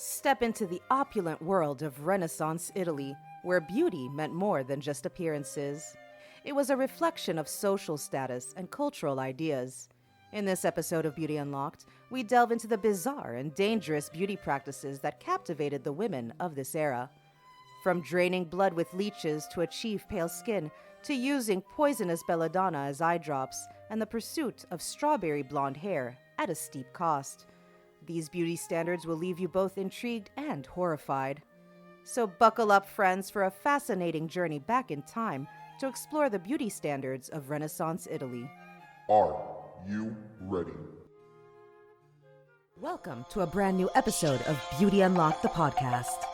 Step into the opulent world of Renaissance Italy, where beauty meant more than just appearances. It was a reflection of social status and cultural ideas. In this episode of Beauty Unlocked, we delve into the bizarre and dangerous beauty practices that captivated the women of this era. From draining blood with leeches to achieve pale skin, to using poisonous belladonna as eye drops, and the pursuit of strawberry blonde hair at a steep cost. These beauty standards will leave you both intrigued and horrified. So buckle up, friends, for a fascinating journey back in time to explore the beauty standards of Renaissance Italy. Are you ready? Welcome to a brand new episode of Beauty Unlocked, the podcast.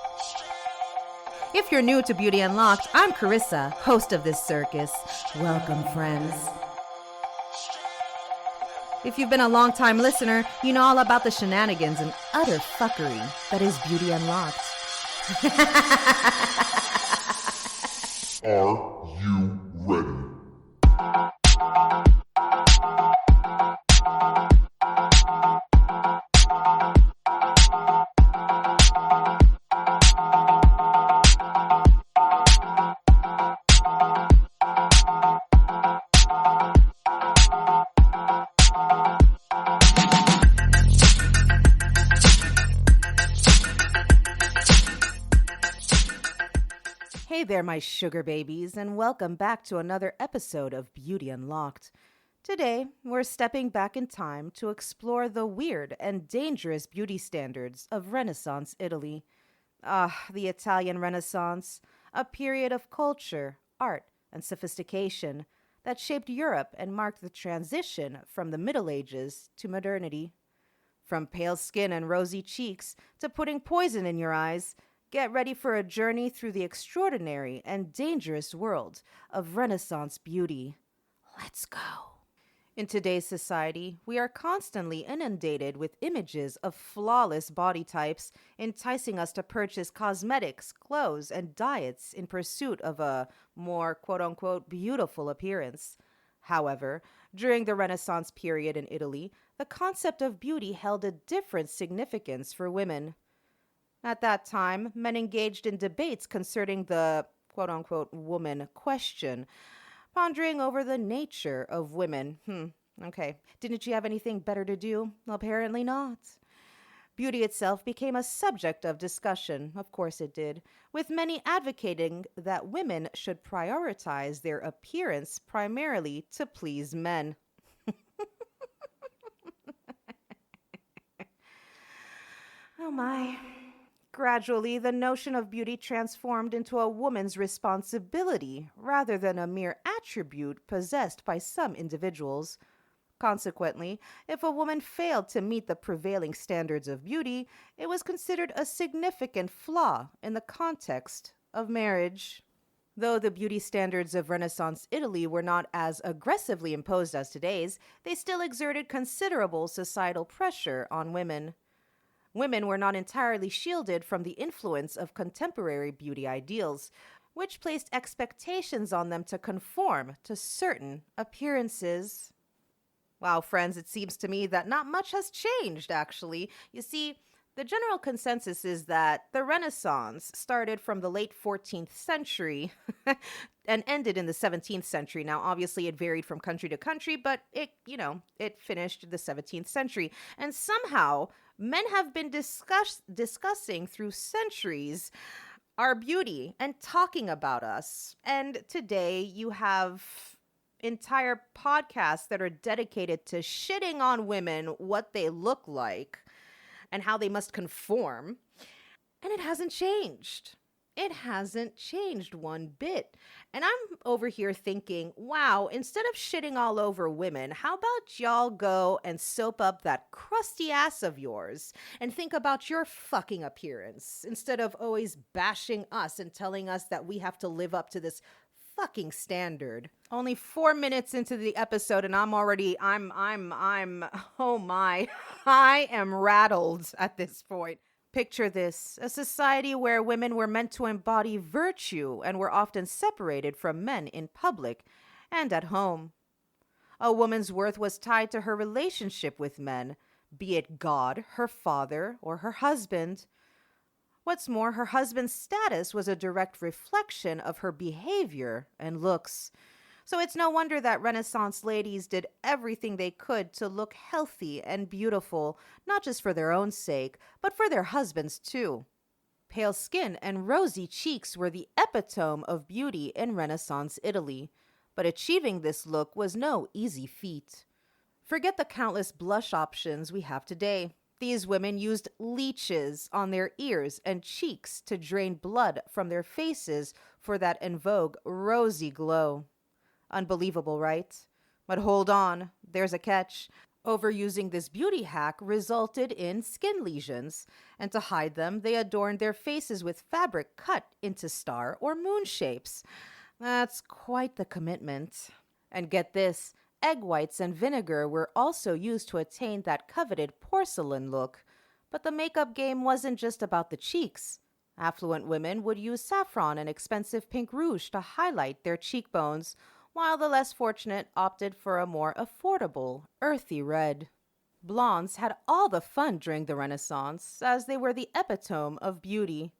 If you're new to Beauty Unlocked, I'm Carissa, host of this circus. Welcome, friends. If you've been a long-time listener, you know all about the shenanigans and utter fuckery that is Beauty Unlocked. Are you ready? Hey there, my sugar babies, and welcome back to another episode of Beauty Unlocked. Today, we're stepping back in time to explore the weird and dangerous beauty standards of Renaissance Italy. The Italian Renaissance, a period of culture, art, and sophistication that shaped Europe and marked the transition from the Middle Ages to modernity. From pale skin and rosy cheeks to putting poison in your eyes, get ready for a journey through the extraordinary and dangerous world of Renaissance beauty. Let's go. In today's society, we are constantly inundated with images of flawless body types, enticing us to purchase cosmetics, clothes, and diets in pursuit of a more quote-unquote beautiful appearance. However, during the Renaissance period in Italy, the concept of beauty held a different significance for women. At that time, men engaged in debates concerning the quote-unquote woman question, pondering over the nature of women. Okay. Didn't you have anything better to do? Apparently not. Beauty itself became a subject of discussion. Of course it did, with many advocating that women should prioritize their appearance primarily to please men. Oh my. Gradually, the notion of beauty transformed into a woman's responsibility rather than a mere attribute possessed by some individuals. Consequently, if a woman failed to meet the prevailing standards of beauty, it was considered a significant flaw in the context of marriage. Though the beauty standards of Renaissance Italy were not as aggressively imposed as today's, they still exerted considerable societal pressure on women. Women were not entirely shielded from the influence of contemporary beauty ideals, which placed expectations on them to conform to certain appearances. Wow, friends, it seems to me that not much has changed, actually. You see, the general consensus is that the Renaissance started from the late 14th century and ended in the 17th century. Now, obviously, it varied from country to country, but it finished the 17th century. And somehow, men have been discussing through centuries our beauty and talking about us. And today, you have entire podcasts that are dedicated to shitting on women, what they look like, and how they must conform. And it hasn't changed. It hasn't changed one bit. And I'm over here thinking, wow, instead of shitting all over women, how about y'all go and soap up that crusty ass of yours and think about your fucking appearance instead of always bashing us and telling us that we have to live up to this fucking standard. Only 4 minutes into the episode and I'm oh my, I am rattled at this point. Picture this, a society where women were meant to embody virtue and were often separated from men in public and at home. A woman's worth was tied to her relationship with men, be it God, her father, or her husband. What's more, her husband's status was a direct reflection of her behavior and looks. So it's no wonder that Renaissance ladies did everything they could to look healthy and beautiful, not just for their own sake, but for their husbands too. Pale skin and rosy cheeks were the epitome of beauty in Renaissance Italy, but achieving this look was no easy feat. Forget the countless blush options we have today. These women used leeches on their ears and cheeks to drain blood from their faces for that en vogue rosy glow. Unbelievable, right? But hold on, there's a catch. Overusing this beauty hack resulted in skin lesions, and to hide them, they adorned their faces with fabric cut into star or moon shapes. That's quite the commitment. And get this, egg whites and vinegar were also used to attain that coveted porcelain look. But the makeup game wasn't just about the cheeks. Affluent women would use saffron and expensive pink rouge to highlight their cheekbones, while the less fortunate opted for a more affordable, earthy red. Blondes had all the fun during the Renaissance, as they were the epitome of beauty.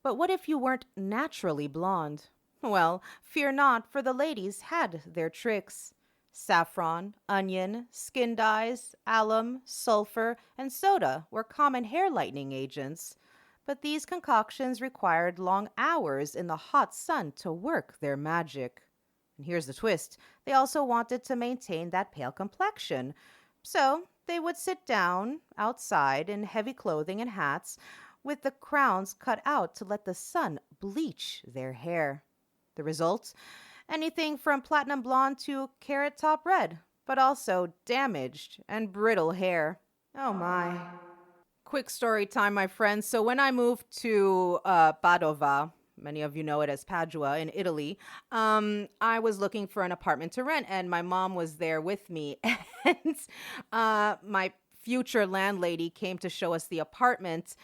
But what if you weren't naturally blonde? Well, fear not, for the ladies had their tricks. Saffron, onion, skin dyes, alum, sulfur, and soda were common hair lightening agents. But these concoctions required long hours in the hot sun to work their magic. And here's the twist. They also wanted to maintain that pale complexion. So they would sit down outside in heavy clothing and hats with the crowns cut out to let the sun bleach their hair. The result? Anything from platinum blonde to carrot top red, but also damaged and brittle hair. Oh my. Quick story time, my friends. So when I moved to Padova, many of you know it as Padua in Italy, I was looking for an apartment to rent, and my mom was there with me. And my future landlady came to show us the apartment,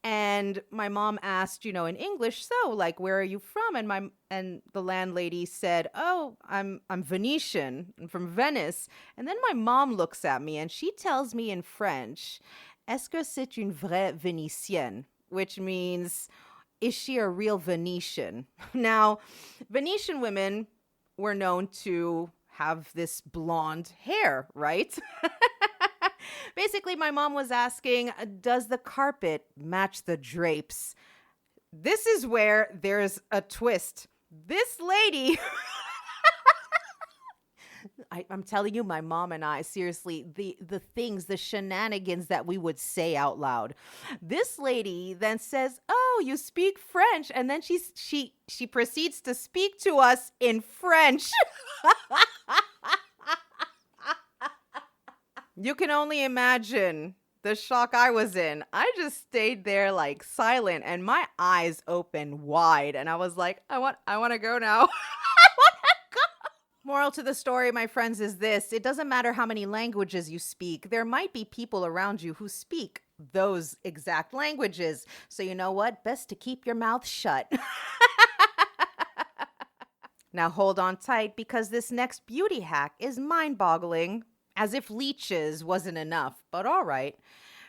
and my mom asked, in English, so like, where are you from? And the landlady said, oh, I'm Venetian. I'm from Venice. And then my mom looks at me and she tells me in French, est-ce que c'est une vraie Vénitienne? Which means, is she a real Venetian? Now, Venetian women were known to have this blonde hair, right? Basically, my mom was asking, does the carpet match the drapes? This is where there's a twist. This lady, I'm telling you, my mom and I, seriously, the things, the shenanigans that we would say out loud. This lady then says, oh, you speak French. And then she proceeds to speak to us in French. You can only imagine the shock I was in. I just stayed there like silent and my eyes opened wide. And I was like, I want to go now. Moral to the story, my friends, is this. It doesn't matter how many languages you speak. There might be people around you who speak those exact languages. So you know what? Best to keep your mouth shut. Now hold on tight, because this next beauty hack is mind-boggling. As if leeches wasn't enough, but all right.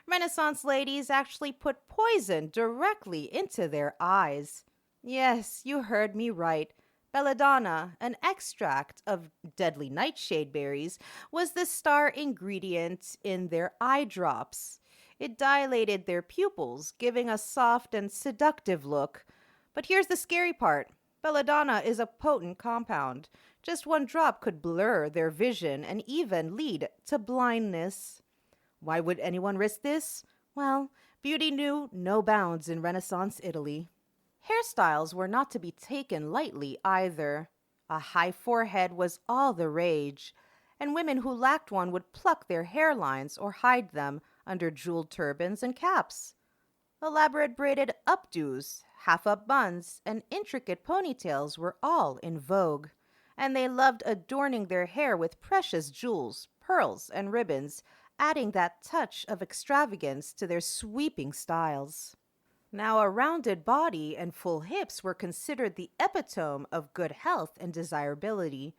Renaissance ladies actually put poison directly into their eyes. Yes, you heard me right. Belladonna, an extract of deadly nightshade berries, was the star ingredient in their eye drops. It dilated their pupils, giving a soft and seductive look. But here's the scary part. Belladonna is a potent compound. Just one drop could blur their vision and even lead to blindness. Why would anyone risk this? Well, beauty knew no bounds in Renaissance Italy. Hairstyles were not to be taken lightly either. A high forehead was all the rage, and women who lacked one would pluck their hairlines or hide them under jeweled turbans and caps. Elaborate braided updos, half-up buns, and intricate ponytails were all in vogue, and they loved adorning their hair with precious jewels, pearls, and ribbons, adding that touch of extravagance to their sweeping styles. Now, a rounded body and full hips were considered the epitome of good health and desirability.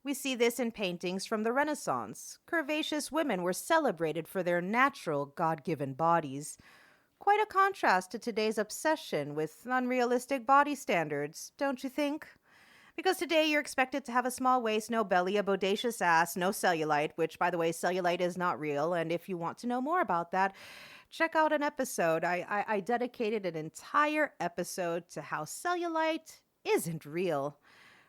We see this in paintings from the Renaissance. Curvaceous women were celebrated for their natural, God-given bodies. Quite a contrast to today's obsession with unrealistic body standards, don't you think? Because today you're expected to have a small waist, no belly, a bodacious ass, no cellulite, which, by the way, cellulite is not real. And if you want to know more about that, check out an episode. I dedicated an entire episode to how cellulite isn't real.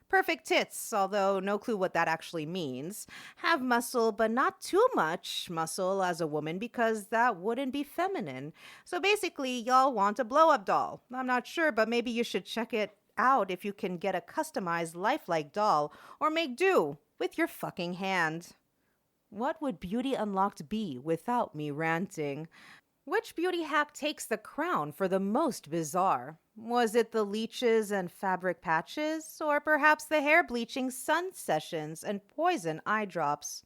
Perfect tits, although no clue what that actually means. Have muscle, but not too much muscle as a woman because that wouldn't be feminine. So basically, y'all want a blow-up doll. I'm not sure, but maybe you should check it out if you can get a customized lifelike doll or make do with your fucking hand. What would Beauty Unlocked be without me ranting? Which beauty hack takes the crown for the most bizarre? Was it the leeches and fabric patches, or perhaps the hair bleaching sun sessions and poison eye drops?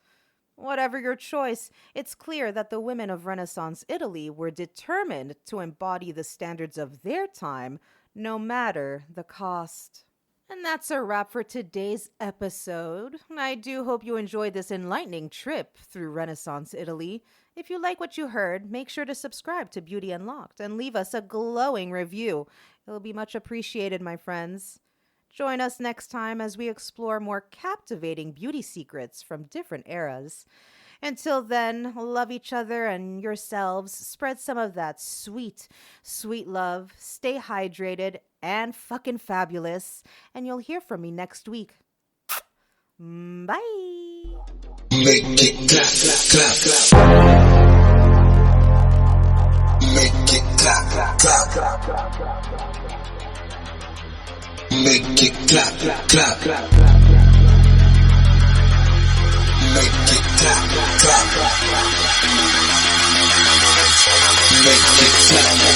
Whatever your choice, it's clear that the women of Renaissance Italy were determined to embody the standards of their time, no matter the cost. And that's a wrap for today's episode. I do hope you enjoyed this enlightening trip through Renaissance Italy. If you like what you heard, make sure to subscribe to Beauty Unlocked and leave us a glowing review. It'll be much appreciated, my friends. Join us next time as we explore more captivating beauty secrets from different eras. Until then, love each other and yourselves. Spread some of that sweet, sweet love. Stay hydrated and fucking fabulous. And you'll hear from me next week. Bye. Make it clap, clap, clap. Make it clap, clap. Make it clap, clap. Make it clap, clap. Make it clap.